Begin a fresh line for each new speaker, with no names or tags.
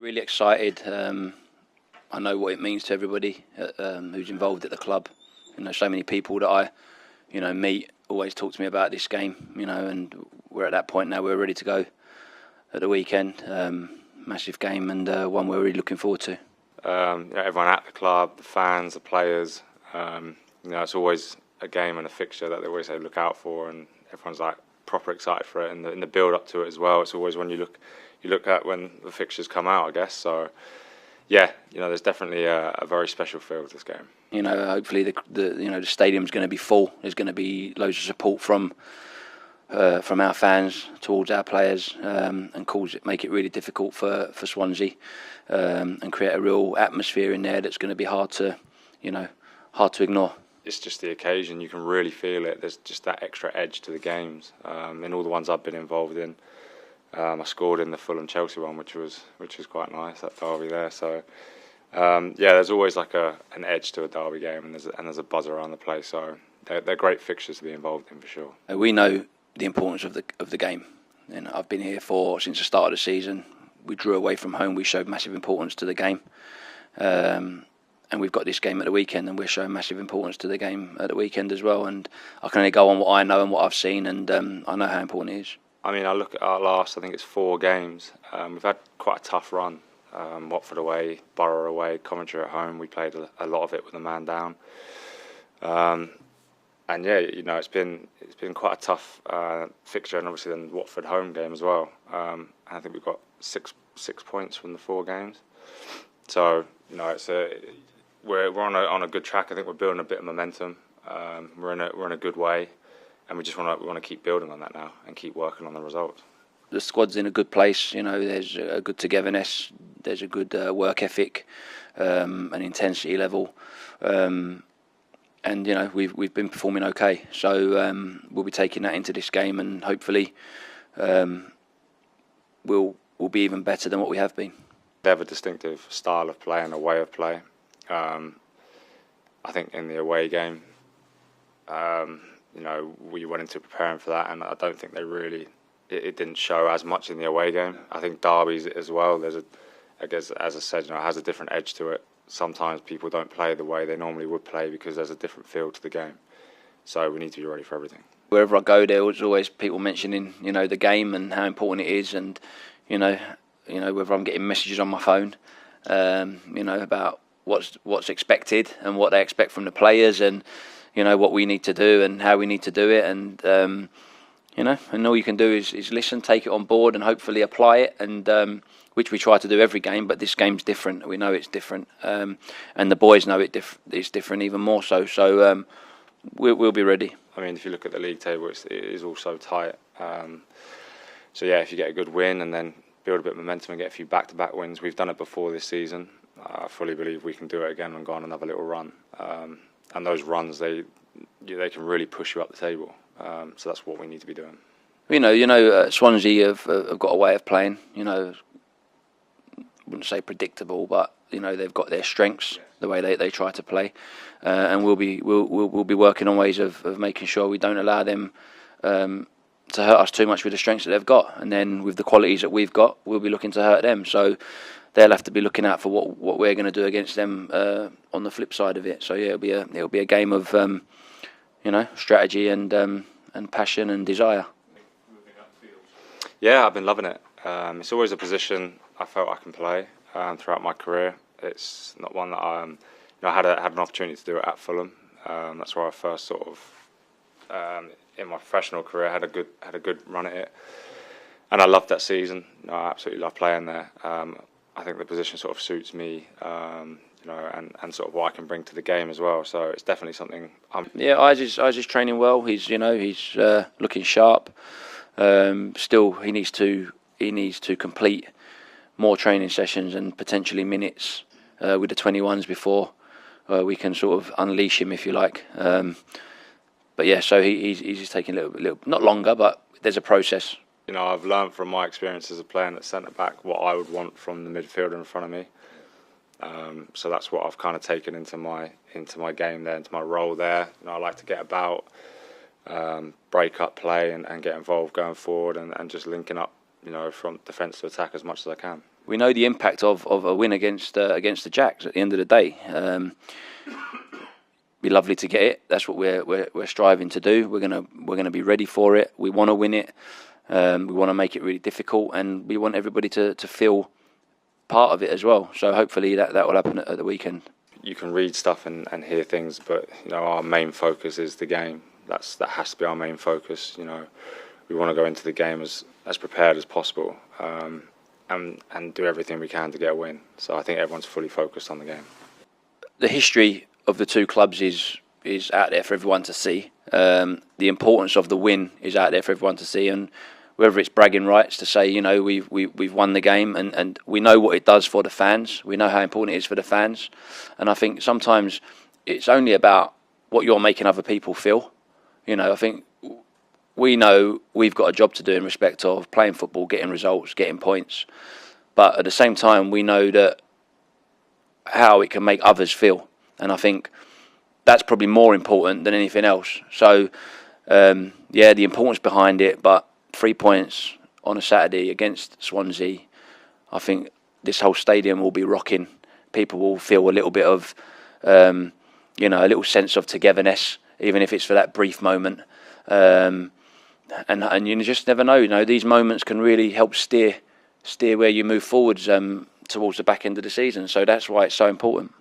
Really excited. I know what it means to everybody who's involved at the club. So many people that I, meet always talk to me about this game. And we're at that point now. We're ready to go at the weekend. Massive game and one we're really looking forward to.
Everyone at the club, the fans, the players. It's always a game and a fixture that they always say look out for, and everyone's like proper excited for it. And in the build up to it as well, it's always when you look at when the fixtures come out, I guess. So yeah, there's definitely a very special feel to this game.
Hopefully the stadium's going to be full. There's going to be loads of support from our fans towards our players, and make it really difficult for Swansea, and create a real atmosphere in there that's going to be hard to ignore. It's
just the occasion. You can really feel it. There's just that extra edge to the games. In all the ones I've been involved in, I scored in the Fulham-Chelsea one, which was quite nice, that derby there. So there's always like an edge to a derby game, and there's a buzz around the place. So they're great fixtures to be involved in for sure.
We know the importance of the game, and I've been here since the start of the season. We drew away from home. We showed massive importance to the game, and we've got this game at the weekend, and we're showing massive importance to the game at the weekend as well. And I can only go on what I know and what I've seen, and I know how important it is.
I mean, I look at our last, I think it's 4 games. We've had quite a tough run. Watford away, Borough away, Coventry at home. We played a lot of it with a man down. And yeah, it's been quite a tough fixture, and obviously then Watford home game as well. And I think we've got six points from the 4 games. So we're on a good track. I think we're building a bit of momentum. We're in a good way, and we want to keep building on that now and keep working on the results.
The squad's in a good place. There's a good togetherness. There's a good work ethic, and intensity level. And we've been performing okay, so we'll be taking that into this game, and hopefully we'll be even better than what we have been.
They have a distinctive style of play and a way of play. I think in the away game, we went into preparing for that, and I don't think it didn't show as much in the away game. I think derbies as well. I guess as I said, it has a different edge to it. Sometimes people don't play the way they normally would play because there's a different feel to the game. So we need to be ready for everything. Wherever
I go, there's always people mentioning, the game and how important it is, and whether I'm getting messages on my phone, about what's expected and what they expect from the players, and what we need to do and how we need to do it, and and all you can do is listen, take it on board, and hopefully apply it, and which we try to do every game, but this game's different. We know it's different, and the boys know it's different even more so. So we'll be ready. I mean, if you look at the league table, it is all so tight. So yeah, if you get a good win and then build a bit of momentum and get a few back-to-back wins, we've done it before this season. I fully believe we can do it again and go on another little run. And those runs, they can really push you up the table. So that's what we need to be doing. Swansea have got a way of playing. I wouldn't say predictable, but they've got their strengths, the way they try to play, and we'll be working on ways of making sure we don't allow them to hurt us too much with the strengths that they've got, and then with the qualities that we've got, we'll be looking to hurt them. So they'll have to be looking out for what we're going to do against them on the flip side of it. So yeah, it'll be a game of strategy and passion and desire. Yeah, I've been loving it. It's always a position I felt I can play throughout my career. It's not one that I had an opportunity to do it at Fulham. That's where I first sort of in my professional career had a good run at it, and I loved that season. I absolutely love playing there. I think the position sort of suits me, and sort of what I can bring to the game as well. So it's definitely something. Isaac's training well. He's looking sharp. Still, he needs to complete more training sessions and potentially minutes with the 21s before we can sort of unleash him, if you like. But yeah, so he's just taking a little, not longer, but there's a process. I've learned from my experience as a player at centre back what I would want from the midfielder in front of me. So that's what I've kind of taken into my game there, into my role there. I like to get about, break up play and get involved going forward and just linking up, from defence to attack as much as I can.
we know the impact of a win against the Jacks at the end of the day. Be lovely to get it. That's what we're striving to do. We're gonna be ready for it. We want to win it. We want to make it really difficult, and we want everybody to feel part of it as well. So hopefully that will happen at the weekend.
You can read stuff and hear things, but our main focus is the game. That has to be our main focus. We want to go into the game as prepared as possible, and do everything we can to get a win. So I think everyone's fully focused on the game.
The history of the two clubs is out there for everyone to see. The importance of the win is out there for everyone to see, and whether it's bragging rights to say, we've won the game, and we know what it does for the fans. We know how important it is for the fans, and I think sometimes it's only about what you're making other people feel. I think we know we've got a job to do in respect of playing football, getting results, getting points, but at the same time we know that how it can make others feel. And I think that's probably more important than anything else. So, the importance behind it, but 3 points on a Saturday against Swansea, I think this whole stadium will be rocking. People will feel a little bit of, a little sense of togetherness, even if it's for that brief moment. And you just never know. These moments can really help steer where you move forwards towards the back end of the season. So that's why it's so important.